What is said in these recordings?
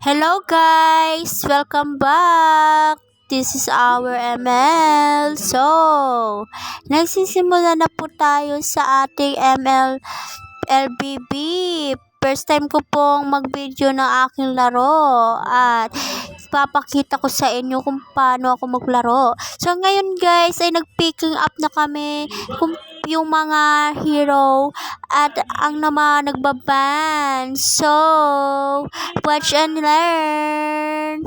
Hello guys! Welcome back! This is our ML. So, nagsisimula na po tayo sa ating ML LBB. First time ko pong mag-video ng aking laro at papakita ko sa inyo kung paano ako maglaro. So, ngayon guys ay nag-picking up na kami kung yung mga hero at ang naman nagbaban. So, watch and learn.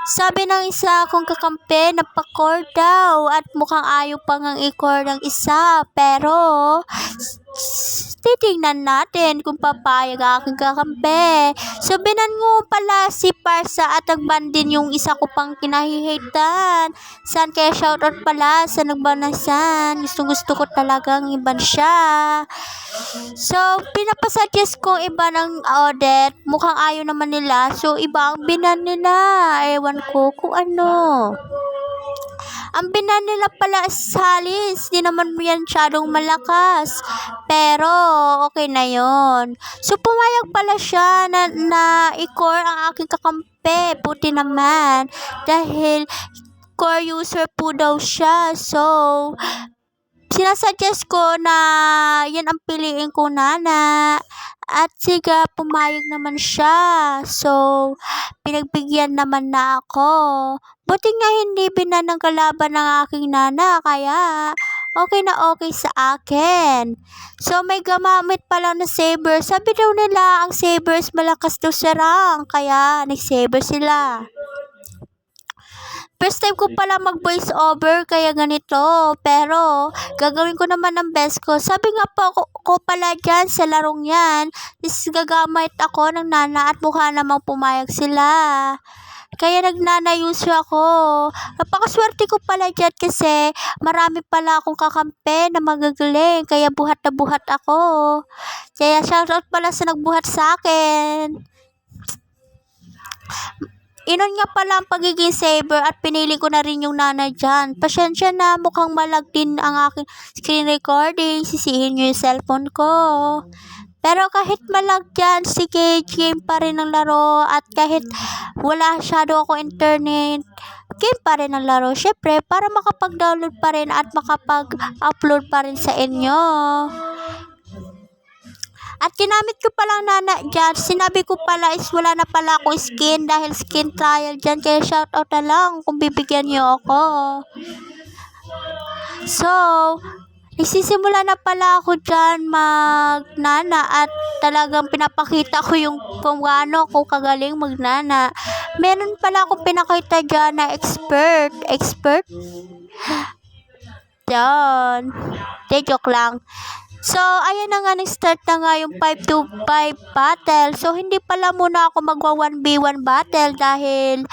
Sabi ng isa kong kakampi, napacore daw at mukhang ayaw pang ang i-core ng isa. Pero, titingnan natin kung papayag ang aking kakampi. So, binango pala si Parsa at nagban din yung isa ko pang kinahihitan. San kaya shoutout pala sa nagbanasan. Gusto ko talagang iban siya. So, pinapasuggest ko iba ng audit. Mukhang ayaw naman nila. So, iba ang binan nila. Ewan ko kung ano. Ang binan nila pala is Halis. Di naman yan masyadong malakas. Pero, okay na yon. So, pumayag pala siya na i-core ang aking kakampi. Buti naman. Dahil core user po daw siya. So, sinasuggest ko na yan ang piliin ko, Nana. At siga, pumayag naman siya. So, pinagbigyan naman na ako. Buti nga hindi binan ng kalaban ng aking nana, kaya okay na okay sa akin. So, may gamamit pala na saber. Sabi daw nila, ang sabers malakas daw sa rank, kaya nag-saber sila. First time ko pala mag-voice over kaya ganito. Pero, gagawin ko naman ang best ko. Sabi nga po ko pala dyan sa larong yan, is gagamit ako ng nana at mukha namang pumayag sila. Kaya nagnana-use ako. Napakaswerte ko pala dyan kasi marami pala akong kakampi na magagaling. Kaya buhat na buhat ako. Kaya shoutout pala sa nagbuhat sa akin. Inon nga pala ang pagiging saver at pinili ko na rin yung nana dyan. Pasensya na, mukhang malag din ang aking screen recording. Sisihin nyo yung cellphone ko. Pero kahit malag dyan, sige, game pa rin ang laro. At kahit wala masyado ako internet, game pa rin ang laro. Syempre, para makapag-download pa rin at makapag-upload pa rin sa inyo. At ginamit ko palang nana dyan. Sinabi ko pala is wala na pala akong skin dahil skin trial dyan. Kaya shoutout na lang kung bibigyan niyo ako. So, nagsisimula na pala ako dyan magnana at talagang pinapakita ko yung kung gaano ako kagaling magnana. Meron pala akong pinakita dyan na expert. Yan. Joke lang. So, ayan na nga, nag-start na nga yung 5-to-5 battle. So, hindi pala muna ako magwa 1v1 battle dahil,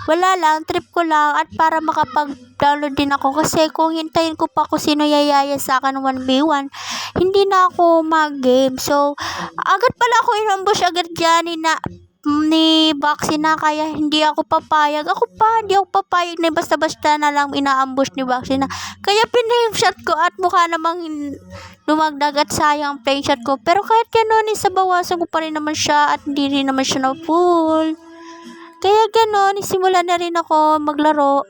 wala lang, trip ko lang at para makapag-download din ako. Kasi kung hintayin ko pa kung sino yayaya sa akin 1v1, hindi na ako mag-game. So, agad pala ako inambush agad dyan ni Baxi na kaya hindi ako papayag. Hindi ako papayag na basta-basta na lang inaambush ni Baxi na. Kaya pinay-shot ko at mukha namang lumagdag at sayang ang play shot ko. Pero kahit gano'n, isa bawasan ko pa rin naman siya at hindi rin naman siya na full. Kaya gano'n, isimula na rin ako maglaro.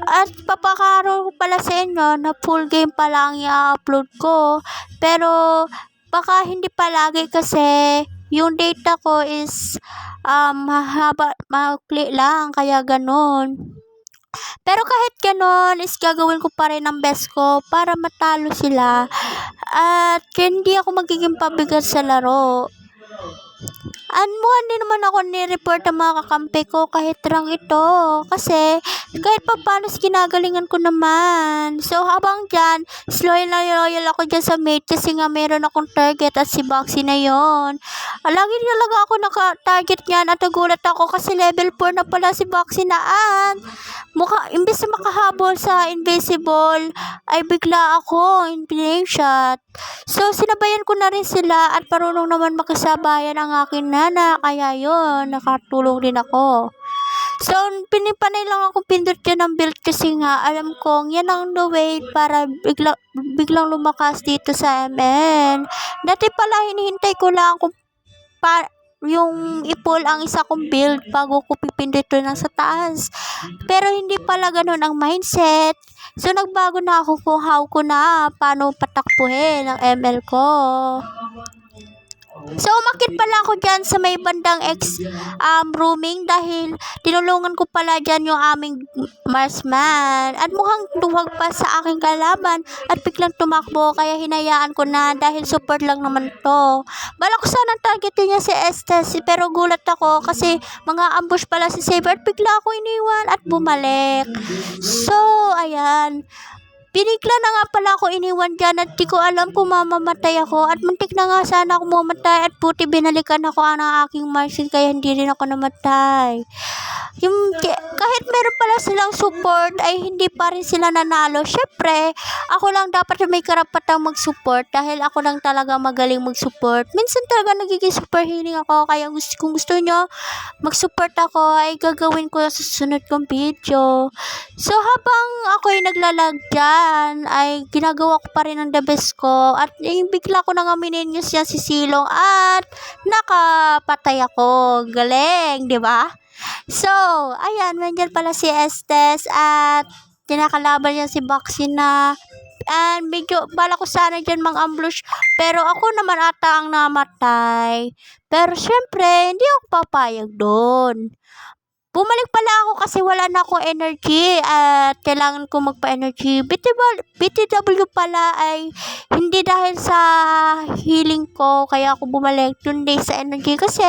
At papakaro ko pala sa inyo na full game pa lang i-upload ko. Pero baka hindi palagi kasi yung data ko is mahaba, maukli lang, kaya ganon. Pero kahit ganon, is gagawin ko pa rin ang best ko para matalo sila. At hindi ako magiging pabigat sa laro. Mukhang din naman ako ni-report ang mga kakampi ko kahit rang ito. Kasi kahit pa paano ginagalingan ko naman. So habang dyan, loyal ako dyan sa mate kasi nga meron akong target at si Boxy na yon. Lagi talaga ako naka-target niyan at nagulat ako kasi level 4 na pala si Boxy naan. Imbes na makahabol sa invisible, ay bigla ako in playing shot. So, sinabayan ko na rin sila at parunong naman makasabayan ang akin nana. Kaya yun, nakatulong din ako. So, pinipanay lang ako pindot yan ng build kasi nga, alam kong yan ang the way para biglang lumakas dito sa MN. Dati pala, hinihintay ko lang kung yung i-pull ang isa kong build bago ko pipindot na sa taas. Pero hindi pala ganun ang mindset. So, nagbago na ako kung how ko na paano patakbuhin ang ML ko. So, umakit pala ako dyan sa may bandang rooming dahil tinulungan ko pala dyan yung aming marksman. At mukhang duwag pa sa aking kalaban at biglang tumakbo kaya hinayaan ko na dahil support lang naman to. Bala ko sana targetin niya si Estes pero gulat ako kasi mga ambush pala si Saber at bigla ako iniwan at bumalik. So, ayan. Binigla na nga pala ako iniwan dyan at di ko alam kung mamamatay ako at muntik na nga sana ako mamatay at buti binalikan ako ng aking marksman kaya hindi rin ako namatay. Kahit meron pala silang support ay hindi pa rin sila nanalo. Syempre, ako lang dapat may karapatang mag-support dahil ako lang talaga magaling mag-support. Minsan talaga nagiging super healing ako kaya kung gusto nyo mag-support ako ay gagawin ko sa susunod kong video. So, habang ako'y naglalag dyan, ay ginagawa ko pa rin ang the best ko. At bigla ko nang aminin niya siya si Silong at nakapatay ako. Galing, di ba? So, ayan, nandiyan pala si Estes at tinakalaban niya si Baxina. And medyo, bala ko sana dyan mang-ambush. Pero ako naman ata ang namatay. Pero syempre, hindi ako papayag doon. Bumalik pala ako kasi wala na akong energy at kailangan ko magpa-energy. BTW pala ay hindi dahil sa healing ko kaya ako bumalik kundi sa energy kasi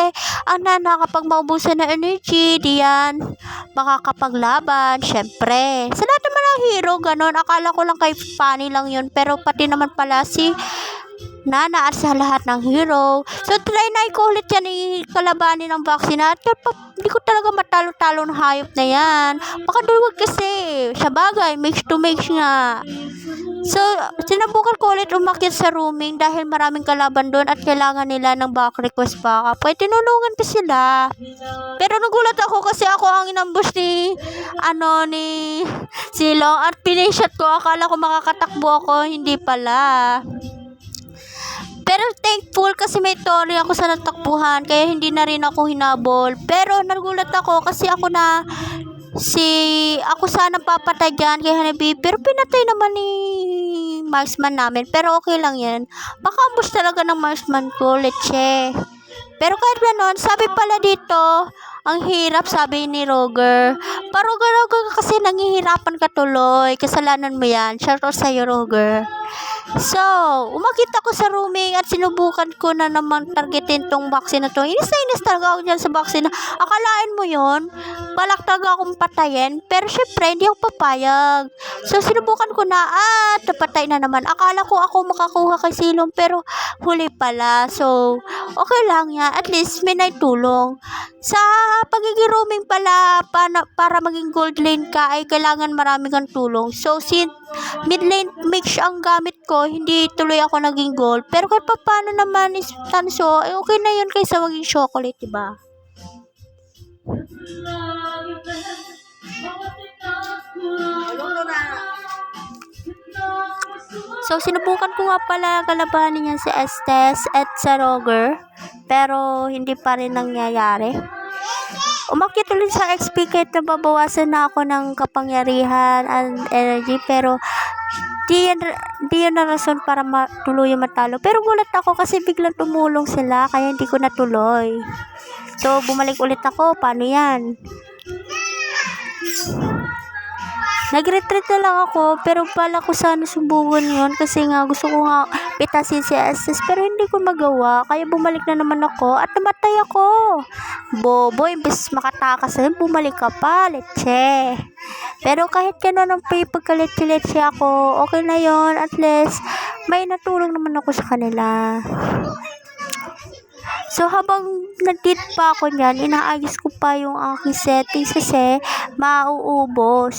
ang kapag maubusan na energy, diyan makakapaglaban. Syempre, sa lahat naman ng hero, ganun. Akala ko lang kay Fanny lang yun pero pati naman pala si Nana at sa lahat ng hero. So, try na ko ulit yan kalabanin ng vaccine at hindi ko talaga matalo-talo ng hayop na yan. Baka duwag kasi. Sa bagay, makes to makes nga. So, sinabukan ko ulit umakyat sa rooming dahil maraming kalaban doon at kailangan nila ng back request backup. Kaya tinulungan ko sila. Pero nagulat ako kasi ako ang inambush ni Silong at pinishot ko. Akala ko makakatakbo ako. Hindi pala. Pero thankful kasi may Tori ako sa natakbuhan kaya hindi na rin ako hinabol. Pero nagulat ako kasi ako sana papatay dyan kay Hanabi pero pinatay naman ni marksman namin. Pero okay lang yan. Baka ambush talaga ng marksman ko, leche. Pero kahit gano'n, sabi pala dito, ang hirap, sabi ni Roger. Roger kasi nangihirapan ka tuloy. Kasalanan mo yan. Shoutout sa'yo, Roger. So, umakit ako sa rooming at sinubukan ko na naman targetin tong vaccine na to. Inis na inis talaga ako dyan sa vaccine. Akalain mo yon balak talaga akong patayin. Pero syempre, hindi ako papayag. So, sinubukan ko na at napatay na naman. Akala ko ako makakuha kay Silong pero huli pala. So, okay lang yan. At least may naitulong. Sa pagiging roaming pala, para maging gold lane ka, ay kailangan marami kang tulong. So, mid lane mage ang gamit ko, hindi tuloy ako naging gold. Pero kahit pa paano naman is tanso, ay okay na yun kaysa maging chocolate, diba? So, sinubukan ko nga pala kalabanin niya si Estes at sa Roger. Pero, hindi pa rin nangyayari. Umakyat ulit sa XP kahit nababawasan na ako ng kapangyarihan and energy. Pero, di yan na rason para tuluyang matalo. Pero gulat ako kasi biglang tumulong sila kaya hindi ko natuloy. So, bumalik ulit ako. Paano yan? Nag-retreat na lang ako pero pala ko sana subukan yun kasi nga gusto ko nga pitasin si Estes pero hindi ko magawa kaya bumalik na naman ako at namatay ako. Bobo, imbes makatakas na yun, bumalik ka pa, leche. Pero kahit gano'n ang pagka-leche-leche ako, okay na yon at least may natulong naman ako sa kanila. So, habang nag-dit pa ako niyan, inaayos ko pa yung aking settings kasi mauubos.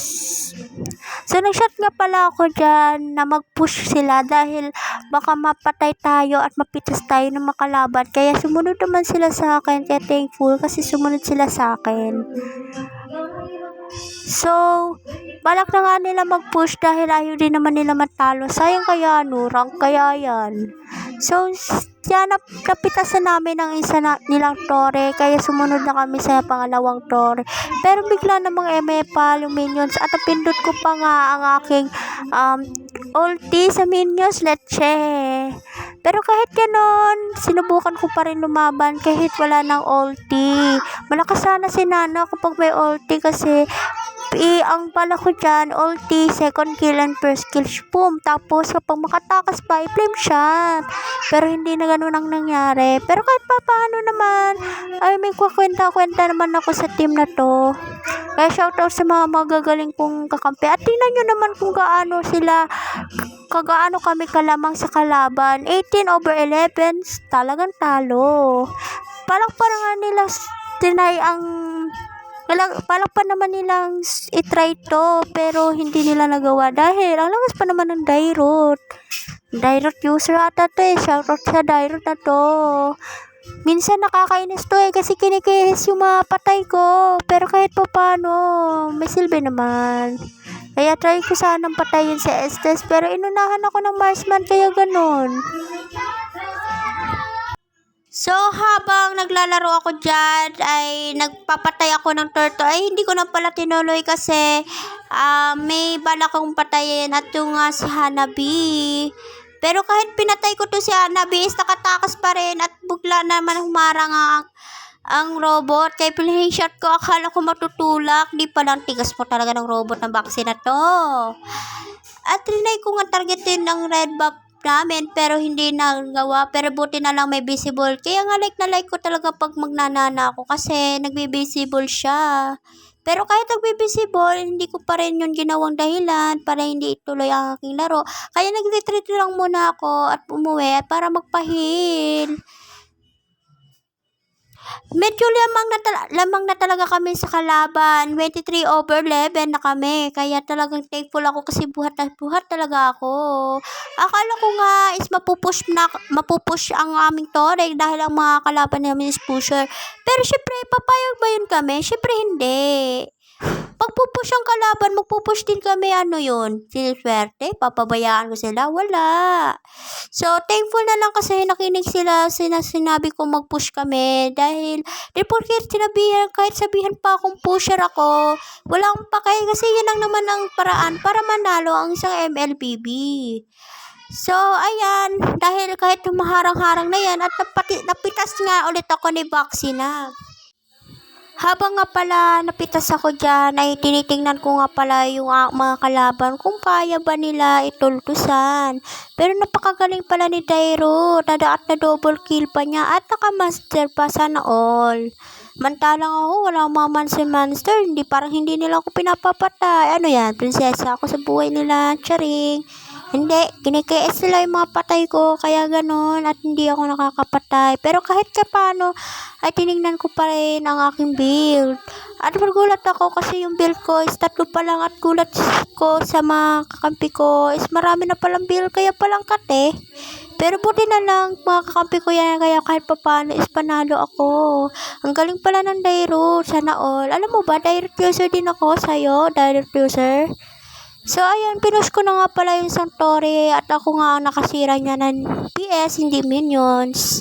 So, nag-shot nga pala ako dyan na mag-push sila dahil baka mapatay tayo at mapitas tayo ng makalaban. Kaya sumunod naman sila sa akin. Kaya thankful kasi sumunod sila sa akin. So, balak na nga nila mag-push dahil ayaw din naman nila matalo. Sayang kaya rank kaya yan. So, Kaya napitasan namin ang isa nilang tore, kaya sumunod na kami sa pangalawang tore. Pero bigla namang emepal yung minions at napindot ko pa nga ang aking ulti sa minions, leche. Pero kahit ganon, sinubukan ko pa rin lumaban kahit wala ng ulti. Malakas sana si Nana kapag may ulti kasi ang pala ko dyan, ulti, second kill and first kill, boom. Tapos kapag makatakas pa, i-flame shot. Pero hindi na ganun ang nangyari. Pero kahit pa paano naman, ay may kwenta-kwenta naman ako sa team na to. Kaya shoutout sa mga magagaling kong kakampi. At tingnan nyo naman kung kagaano kami kalamang sa kalaban. 18/11, talagang talo. Palakpan nga nila palakpan naman nilang itry to, pero hindi nila nagawa dahil ang lakas pa naman ng Dairot user ata to shoutout sa Dairot na to. Minsan nakakainis to kasi kinikihis yung mga patay ko, pero kahit pa paano may silbi naman. Kaya try ko sanang patayin sa Estes, pero inunahan ako ng Marksman, kaya ganun. So, habang naglalaro ako dyan, ay nagpapatay ako ng turtle. Ay, hindi ko na pala tinuloy kasi may bala kong patayin at yung si Hanabi. Pero kahit pinatay ko to si Hanabi, is nakatakas pa rin at bigla naman humarang ang robot. Kaya playing shot ko, akala ko matutulak. Di pa lang, tigas po talaga ng robot ng vaccine na to. At trinay ko nga targetin ng red buff namin, pero hindi nagawa. Pero buti na lang may visible. Kaya nga like ko talaga pag magnanana ako kasi nagbe-visible siya. Pero kahit nagbe-visible, hindi ko pa rin yun ginawang dahilan para hindi ituloy ang aking laro. Kaya nag-retreat lang muna ako at umuwi para magpahil. Medyo lamang na talaga kami sa kalaban. 23/11 na kami. Kaya talagang thankful ako kasi buhat talaga ako. Akala ko nga is mapupush ang aming tore dahil ang mga kalaban namin is pusher. Pero syempre, papayag ba yun kami? Syempre hindi. Pag pupush ang kalaban, magpupush din kami, ano yun? Siniswerte? Papabayaan ko sila? Wala. So, thankful na lang kasi nakinig sila sinabi ko mag-push kami dahil porque kahit sabihan pa akong pusher ako, wala akong pakay kasi yun lang naman ang paraan para manalo ang isang MLBB. So, ayan, dahil kahit maharang-harang na yan at napitas nga ulit ako ni Vaccina. Habang nga pala napitas ako dyan, ay tinitingnan ko nga pala yung mga kalaban kung kaya ba nila itultusan. Pero napakagaling pala ni Dairot, at na double kill pa niya at naka-master pa, sana all. Mantalang ako, wala mga monster, parang hindi nila ako pinapapatay. Ano yan, prinsesa ako sa buhay nila, charing. Hindi, kinikis sila yung mga patay ko, kaya ganon, at hindi ako nakakapatay. Pero kahit ka paano, ay tinignan ko pa rin ang aking build. At magulat ako kasi yung build ko is 3 pa lang at gulat ko sa mga kakampi ko is marami na palang build, kaya palang kate. Pero buti na lang, mga kakampi ko yan, kaya kahit pa paano is panalo ako. Ang galing pala ng Dairot, sana all. Alam mo ba, direct user din ako sa'yo, direct user. So, ayun, pinush ko na nga pala yung Santori at ako nga ang nakasira niya ng PS, hindi minions.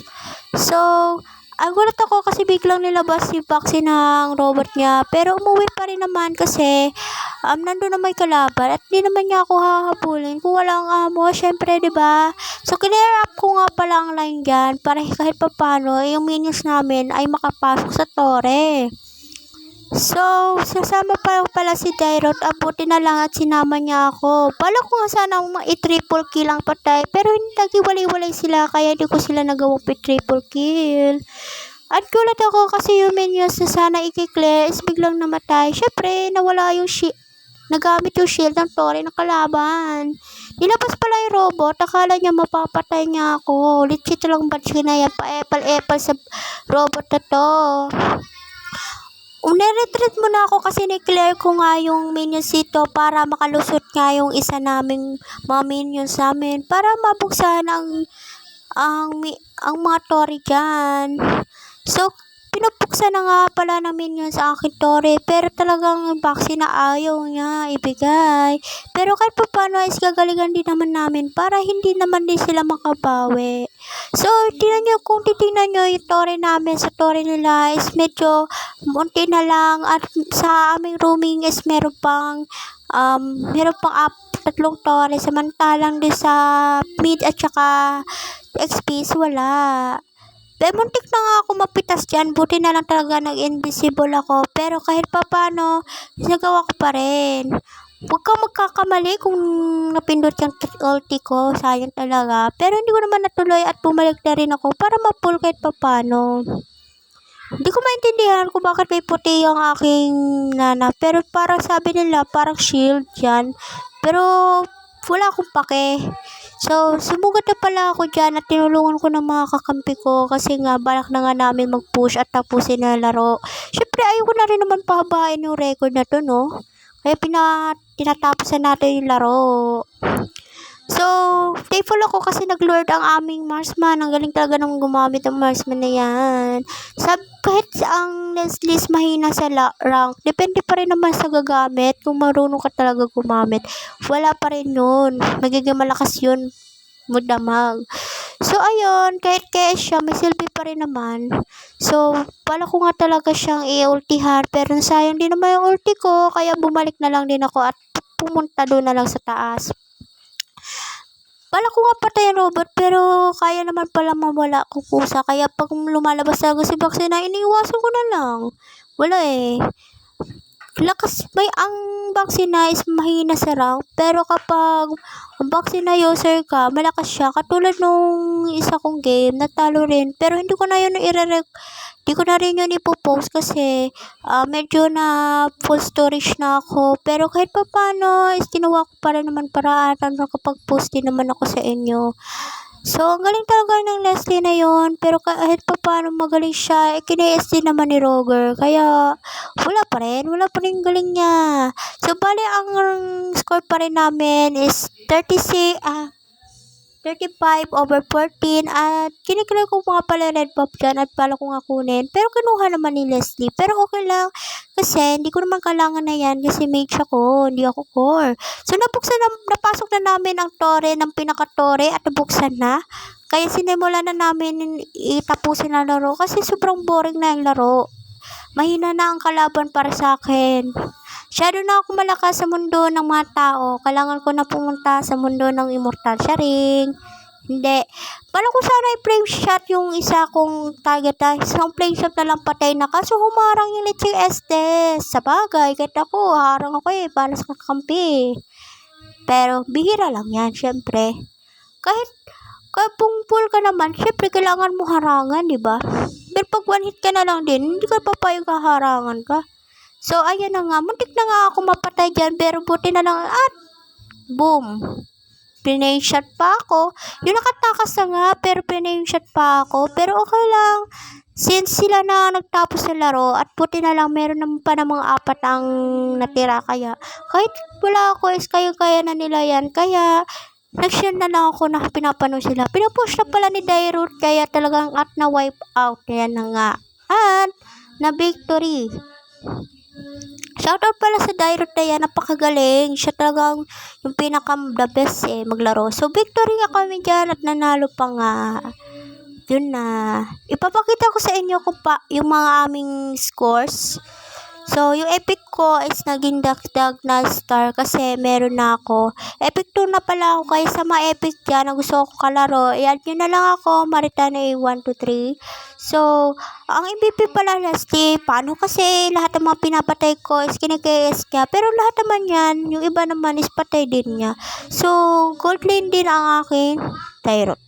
So, gulat ako kasi biglang nilabas yung vaccine ng robot niya. Pero umuwi pa rin naman kasi nandun na may kalaban at hindi naman niya ako hahabulin kung walang amo, syempre, diba? So, clear up ko nga pala ang line dyan para kahit pa paano yung minions namin ay makapasok sa tore. So, sasama pa pala si Dairot, abuti na lang at sinama niya ako. Pala ko nga sana i-triple kill ang patay, pero hindi nag-iwalay-walay sila, kaya di ko sila nagawang triple kill. At gulat ako kasi yung minions na sana i-clear is biglang namatay. Syempre, nawala yung nagamit yung shield ng tore ng kalaban. Nilabas pala yung robot, akala niya mapapatay niya ako. Legit lang ba siya yan, pa-epal sa robot na to. Retreat muna ako kasi ni-clear ko nga yung minions dito para makalusot nga yung isa naming mga minions namin para mabuksan ang mga tore dyan. So, pinupuksan na nga pala ng minions ang aking tore, pero talagang vaccine na ayaw niya ibigay. Pero kahit pa paano is gagalingan din naman namin para hindi naman din sila makabawi. So, kung titingnan nyo yung tore namin sa tore nila is medyo munti na lang at sa aming rooming is meron pang tatlong tore samantalang din sa mid at saka XP wala. Pero muntik na nga ako mapitas dyan, buti na lang talaga nag-invisible ako, pero kahit pa paano, nagawa ko pa rin. Huwag kang magkakamali kung napindot yung ulti ko, sayang talaga. Pero hindi ko naman natuloy at bumalik na rin ako para ma-pull kahit pa paano. Hindi ko maintindihan kung bakit may puti yung aking nana, pero parang sabi nila, parang shield yan. Pero wala akong pake. So, sumugat na pala ako dyan at tinulungan ko ng mga kakampi ko kasi nga balak na nga namin mag-push at tapusin na laro. Syempre, ayoko na rin naman pahabain yung record na to, no? Kaya tinatapos na natin yung laro. So, thankful ako kasi nag-lord ang aming marksman. Ang galing talaga nung gumamit ang marksman na yan. Kahit ang list mahina sa rank, depende pa rin naman sa gagamit. Kung marunong ka talaga gumamit, wala pa rin yun. Magiging malakas yun. Mudamag. So, ayun, kahit siya, may silbi pa rin naman. So, pala ko nga talaga siyang i-ultihan, pero sayang din naman yung ulti ko, kaya bumalik na lang din ako at pumunta doon na lang sa taas. Pala ko nga patay ang robot, pero kaya naman pala mawala kukusa. Kaya pag lumalabas talaga si Baxina, iniiwasan ko na lang. Wala eh. Lakas, ang Baxina is mahina sa rank, pero kapag ang Baxina user ka, malakas siya. Katulad nung isa kong game, natalo rin. Pero hindi ko na yun hindi ko na rin yun ipopost kasi medyo na full storage na ako. Pero kahit pa paano, is tinawa ko pa rin naman paraan na nakapag-post din naman ako sa inyo. So, ang galing talaga ng Leslie na yon, pero kahit pa paano magaling siya, kina-S din naman ni Roger. Kaya, wala pa rin galing niya. So, bali, ang score pa rin namin is 35/14 at kinikilig ko mga pala red buff dyan at pala ko nga kunin. Pero kinuha naman ni Leslie. Pero okay lang kasi hindi ko naman kailangan na yan kasi mage ako, hindi ako core. So napasok na namin ang tore ng pinaka-tore at nabuksan na. Kaya sinimulan na namin itapusin ang laro kasi sobrang boring na yung laro. Mahina na ang kalaban para sa akin. Shadow na ako malakas sa mundo ng mga tao. Kailangan ko na pumunta sa mundo ng immortal. Sharing. Hindi. Pala ko sana i-frame shot yung isa kong target. Isang frame shot na lang patay na. Kaso humarang yung Leching Estes. Sa bagay, kahit ako, harang ako para sa kakampi. Pero, bihira lang yan, syempre. Kahit kung full ka naman, syempre kailangan mo harangan, di ba? Pero pag one hit ka na lang din, hindi ka papayag harangan ka. So, ayan na nga. Muntik na nga ako mapatay dyan. Pero buti na lang. At, boom. Pinay-shot pa ako. Yung nakatakas na nga. Pero pinay-shot pa ako. Pero okay lang. Since sila na nagtapos sa laro. At buti na lang. Meron naman pa ng mga 4 ang natira. Kaya, kahit wala ako is kaya na nila yan. Kaya, nag-share na lang ako na pinapanood sila. Pinapush na pala ni Dairut. Kaya talagang at na-wipe out. Yan na nga. At, na-victory. Shoutout pala sa Dairut na yan, napakagaling. Siya talagang yung pinaka-the best maglaro. So, victory nga kami dyan at nanalo pa nga. Yun na. Ipapakita ko sa inyo yung mga aming scores. So, yung epic ko is naging dagdag na star kasi meron na ako. Epic 2 na pala ako kaya sa mga epic dyan na gusto ko kalaro. I-add nyo na lang ako, Maritana 1, 2, 3. So, ang MVP pala Leslie, paano kasi lahat ng mga pinapatay ko is kinikis niya. Pero lahat naman yan, yung iba naman is patay din niya. So, gold lane din ang aking Dairut.